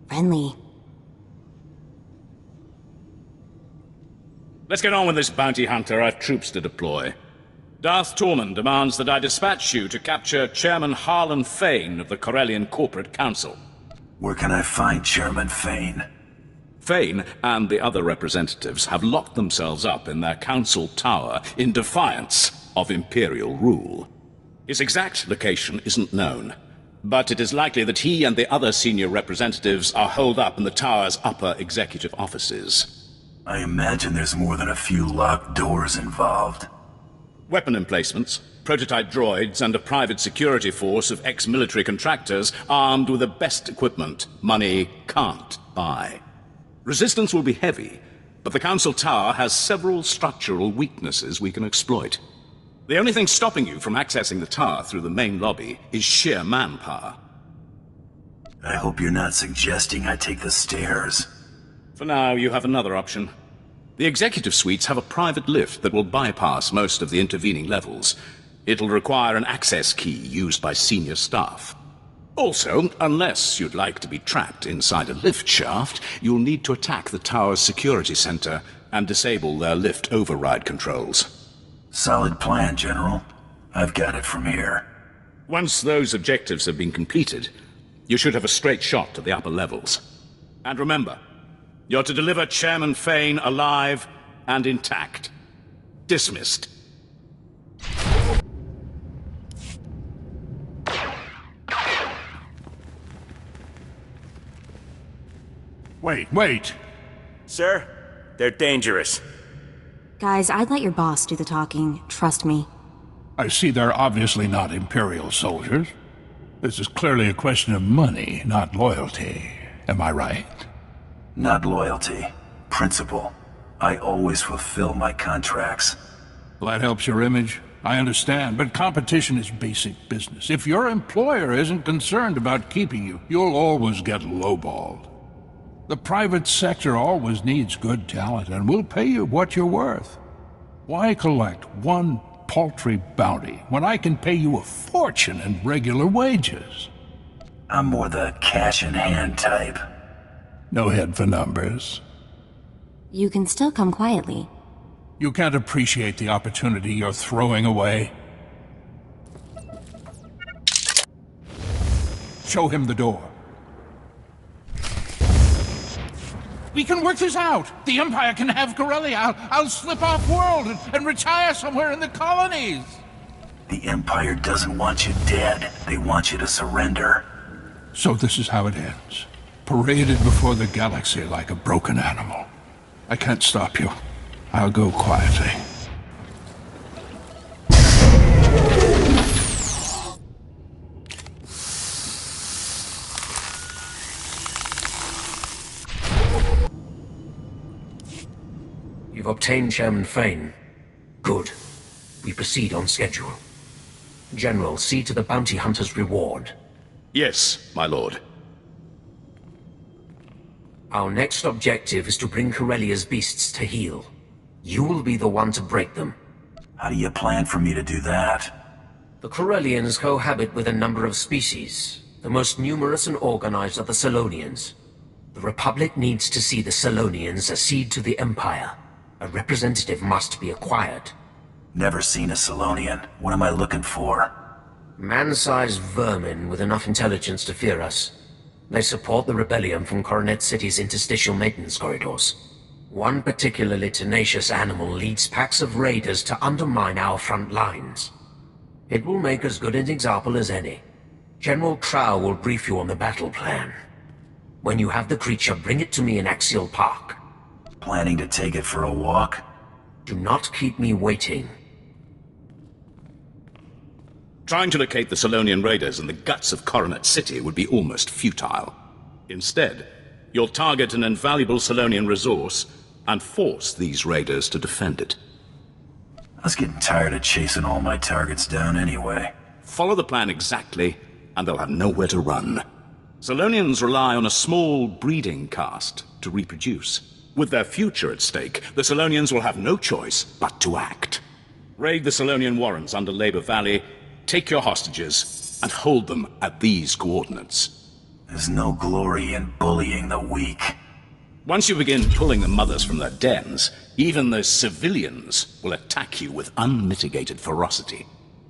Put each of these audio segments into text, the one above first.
Friendly. Let's get on with this, bounty hunter. I've troops to deploy. Darth Tormund demands that I dispatch you to capture Chairman Harlan Fane of the Corellian Corporate Council. Where can I find Chairman Fane? Fane and the other representatives have locked themselves up in their council tower in defiance of Imperial rule. His exact location isn't known, but it is likely that he and the other senior representatives are holed up in the tower's upper executive offices. I imagine there's more than a few locked doors involved. Weapon emplacements, prototype droids, and a private security force of ex-military contractors armed with the best equipment money can't buy. Resistance will be heavy, but the Council Tower has several structural weaknesses we can exploit. The only thing stopping you from accessing the tower through the main lobby is sheer manpower. I hope you're not suggesting I take the stairs. For now, you have another option. The executive suites have a private lift that will bypass most of the intervening levels. It'll require an access key used by senior staff. Also, unless you'd like to be trapped inside a lift shaft, you'll need to attack the tower's security center and disable their lift override controls. Solid plan, General. I've got it from here. Once those objectives have been completed, you should have a straight shot to the upper levels. And remember, you're to deliver Chairman Fane alive and intact. Dismissed. Wait. Sir, they're dangerous. Guys, I'd let your boss do the talking. Trust me. I see they're obviously not Imperial soldiers. This is clearly a question of money, not loyalty. Am I right? Not loyalty. Principle. I always fulfill my contracts. Well, that helps your image. I understand, but competition is basic business. If your employer isn't concerned about keeping you, you'll always get lowballed. The private sector always needs good talent, and we'll pay you what you're worth. Why collect one paltry bounty when I can pay you a fortune in regular wages? I'm more the cash-in-hand type. No head for numbers. You can still come quietly. You can't appreciate the opportunity you're throwing away. Show him the door. We can work this out. The Empire can have Corellia. I'll slip off-world and retire somewhere in the colonies. The Empire doesn't want you dead. They want you to surrender. So this is how it ends. Paraded before the galaxy like a broken animal. I can't stop you. I'll go quietly. You've obtained Chairman Fane. Good. We proceed on schedule. General, see to the bounty hunter's reward. Yes, my lord. Our next objective is to bring Corellia's beasts to heel. You will be the one to break them. How do you plan for me to do that? The Corellians cohabit with a number of species. The most numerous and organized are the Salonians. The Republic needs to see the Salonians accede to the Empire. A representative must be acquired. Never seen a Salonian. What am I looking for? Man-sized vermin with enough intelligence to fear us. They support the rebellion from Coronet City's interstitial maintenance corridors. One particularly tenacious animal leads packs of raiders to undermine our front lines. It will make as good an example as any. General Trow will brief you on the battle plan. When you have the creature, bring it to me in Axial Park. Planning to take it for a walk? Do not keep me waiting. Trying to locate the Salonian raiders in the guts of Coronet City would be almost futile. Instead, you'll target an invaluable Salonian resource and force these raiders to defend it. I was getting tired of chasing all my targets down anyway. Follow the plan exactly, and they'll have nowhere to run. Salonians rely on a small breeding caste to reproduce. With their future at stake, the Salonians will have no choice but to act. Raid the Solonian warrens under Labor Valley, take your hostages, and hold them at these coordinates. There's no glory in bullying the weak. Once you begin pulling the mothers from their dens, even the civilians will attack you with unmitigated ferocity.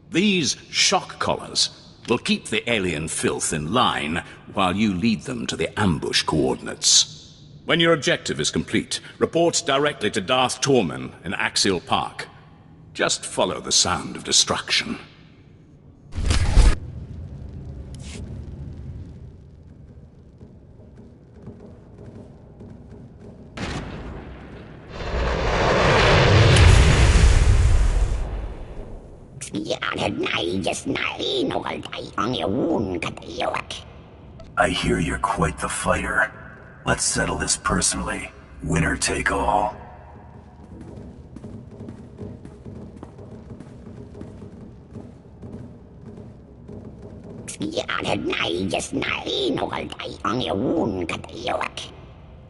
These shock collars will keep the alien filth in line while you lead them to the ambush coordinates. When your objective is complete, report directly to Darth Tormen in Axial Park. Just follow the sound of destruction. I hear you're quite the fighter. Let's settle this personally. Winner take all.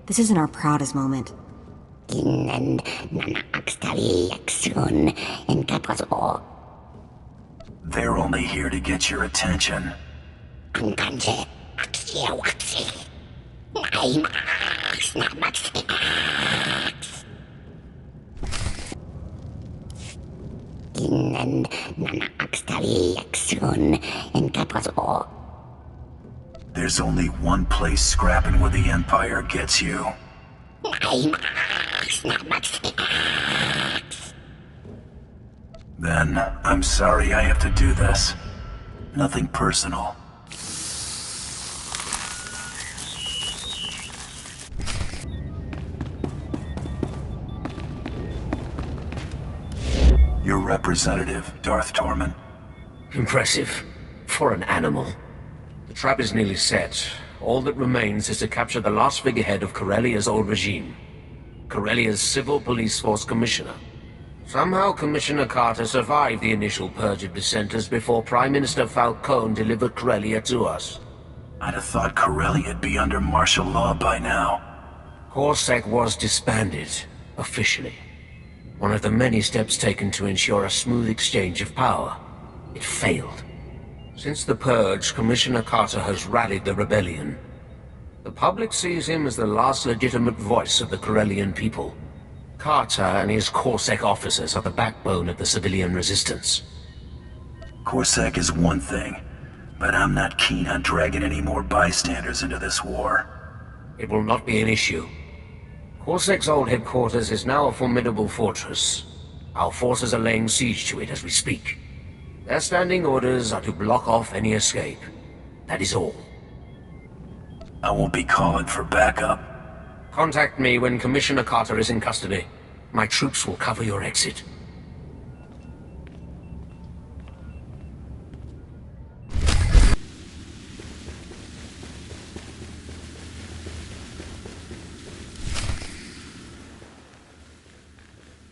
This isn't our proudest moment. They're only here to get your attention. There's only one place scrapping with the Empire gets you. Then, I'm sorry I have to do this. Nothing personal. Your representative, Darth Tormen. Impressive. For an animal. The trap is nearly set. All that remains is to capture the last figurehead of Corellia's old regime. Corellia's Civil Police Force Commissioner. Somehow Commissioner Carter survived the initial purge of dissenters before Prime Minister Falcone delivered Corellia to us. I'd have thought Corellia'd be under martial law by now. Corsac was disbanded, officially. One of the many steps taken to ensure a smooth exchange of power. It failed. Since the purge, Commissioner Carter has rallied the rebellion. The public sees him as the last legitimate voice of the Corellian people. Carter and his Corsac officers are the backbone of the civilian resistance. Corsac is one thing, but I'm not keen on dragging any more bystanders into this war. It will not be an issue. Corsac's old headquarters is now a formidable fortress. Our forces are laying siege to it as we speak. Their standing orders are to block off any escape. That is all. I won't be calling for backup. Contact me when Commissioner Carter is in custody. My troops will cover your exit.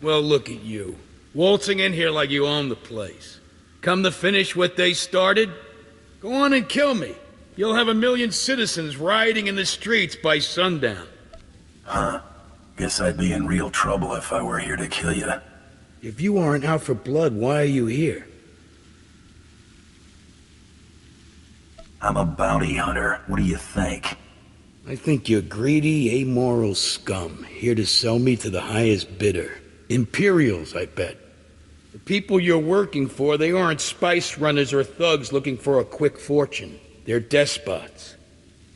Well, look at you. Waltzing in here like you own the place. Come to finish what they started? Go on and kill me. You'll have 1 million citizens rioting in the streets by sundown. Huh. Guess I'd be in real trouble if I were here to kill you. If you aren't out for blood, why are you here? I'm a bounty hunter. What do you think? I think you're greedy, amoral scum, here to sell me to the highest bidder. Imperials, I bet. The people you're working for, they aren't spice runners or thugs looking for a quick fortune. They're despots.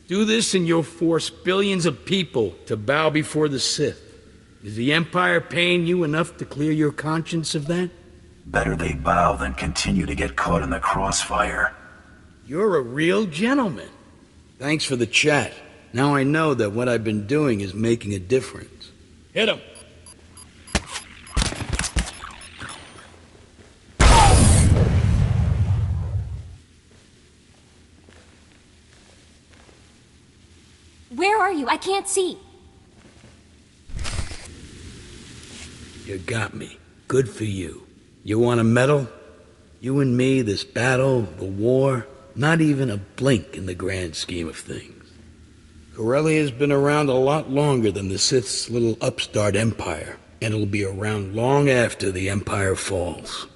Do this and you'll force billions of people to bow before the Sith. Is the Empire paying you enough to clear your conscience of that? Better they bow than continue to get caught in the crossfire. You're a real gentleman. Thanks for the chat. Now I know that what I've been doing is making a difference. Hit him! Where are you? I can't see. You got me. Good for you. You want a medal? You and me, this battle, the war, not even a blink in the grand scheme of things. Corellia's been around a lot longer than the Sith's little upstart empire, and it'll be around long after the Empire falls.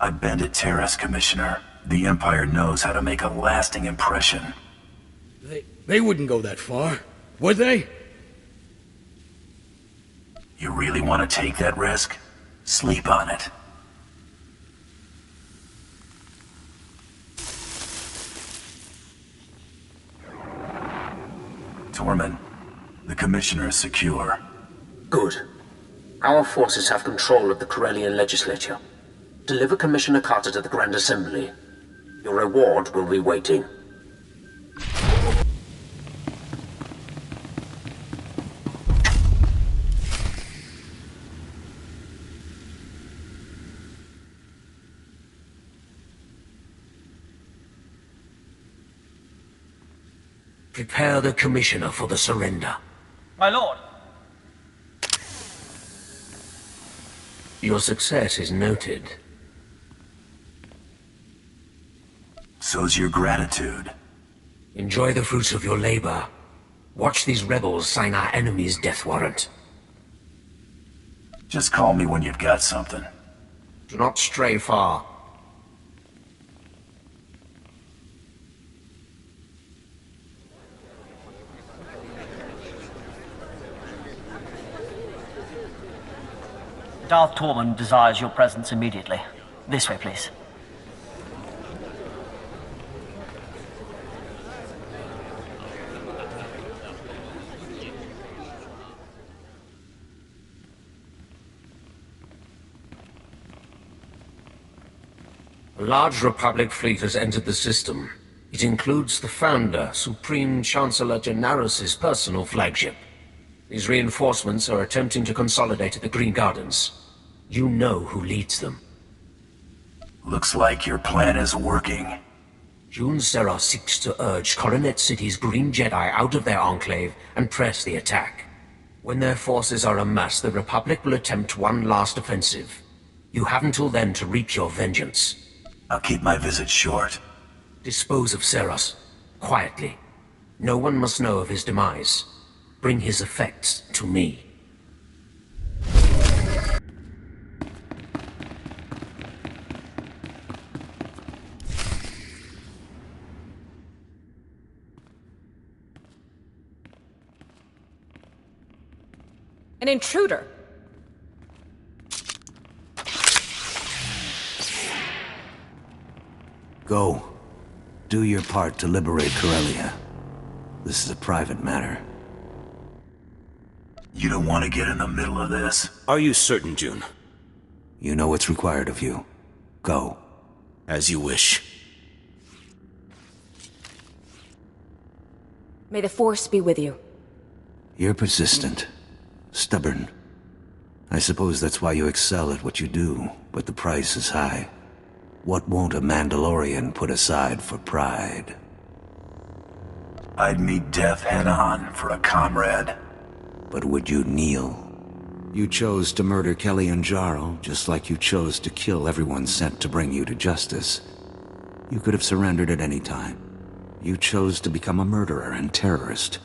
I've been to Terrace, Commissioner. The Empire knows how to make a lasting impression. They wouldn't go that far, would they? You really want to take that risk? Sleep on it. Tormund, the Commissioner is secure. Good. Our forces have control of the Corellian legislature. Deliver Commissioner Carter to the Grand Assembly. Your reward will be waiting. Prepare the Commissioner for the surrender. My lord. Your success is noted. So's your gratitude. Enjoy the fruits of your labor. Watch these rebels sign our enemy's death warrant. Just call me when you've got something. Do not stray far. Darth Tormund desires your presence immediately. This way, please. A large Republic fleet has entered the system. It includes the Founder, Supreme Chancellor Gennaris' personal flagship. These reinforcements are attempting to consolidate at the Green Gardens. You know who leads them. Looks like your plan is working. June Serra seeks to urge Coronet City's Green Jedi out of their enclave and press the attack. When their forces are amassed, the Republic will attempt one last offensive. You have until then to reap your vengeance. I'll keep my visit short. Dispose of Serras, quietly. No one must know of his demise. Bring his effects to me. An intruder! Go. Do your part to liberate Corellia. This is a private matter. You don't want to get in the middle of this? Are you certain, June? You know what's required of you. Go. As you wish. May the Force be with you. You're persistent. Stubborn. I suppose that's why you excel at what you do, but the price is high. What won't a Mandalorian put aside for pride? I'd meet death head-on for a comrade. But would you kneel? You chose to murder Kelly and Jarl, just like you chose to kill everyone sent to bring you to justice. You could have surrendered at any time. You chose to become a murderer and terrorist.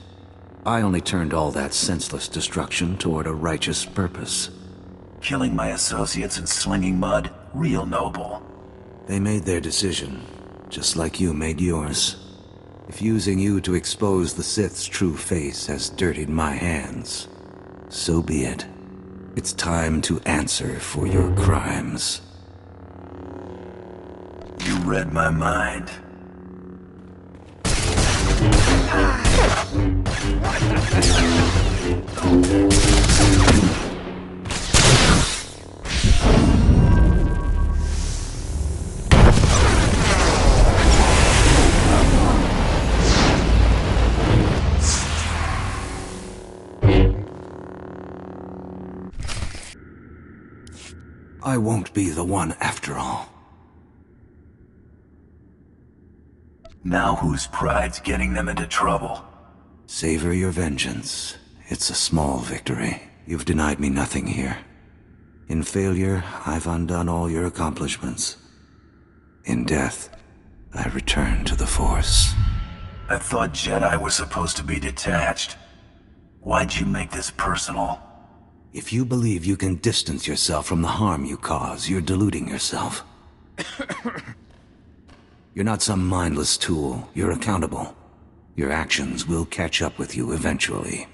I only turned all that senseless destruction toward a righteous purpose. Killing my associates and slinging mud, real noble. They made their decision, just like you made yours. If using you to expose the Sith's true face has dirtied my hands, so be it. It's time to answer for your crimes. You read my mind. I won't be the one after all. Now whose pride's getting them into trouble? Savor your vengeance. It's a small victory. You've denied me nothing here. In failure, I've undone all your accomplishments. In death, I return to the Force. I thought Jedi were supposed to be detached. Why'd you make this personal? If you believe you can distance yourself from the harm you cause, you're deluding yourself. You're not some mindless tool. You're accountable. Your actions will catch up with you eventually.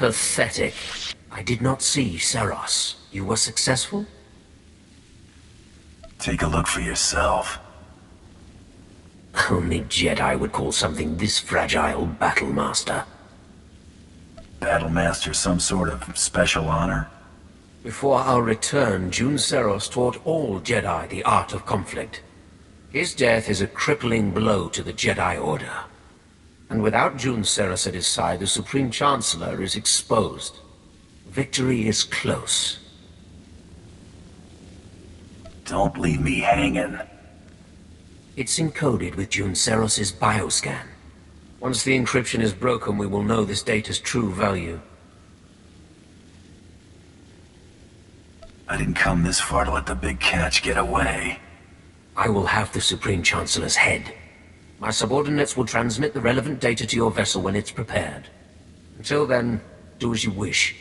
Pathetic. I did not see Seros. You were successful? Take a look for yourself. Only Jedi would call something this fragile Battlemaster. Battlemaster some sort of special honor? Before our return, Jun Seros taught all Jedi the art of conflict. His death is a crippling blow to the Jedi Order. And without Jun Seros at his side, the Supreme Chancellor is exposed. Victory is close. Don't leave me hanging. It's encoded with Jun Seros' bioscan. Once the encryption is broken, we will know this data's true value. I didn't come this far to let the big catch get away. I will have the Supreme Chancellor's head. My subordinates will transmit the relevant data to your vessel when it's prepared. Until then, do as you wish.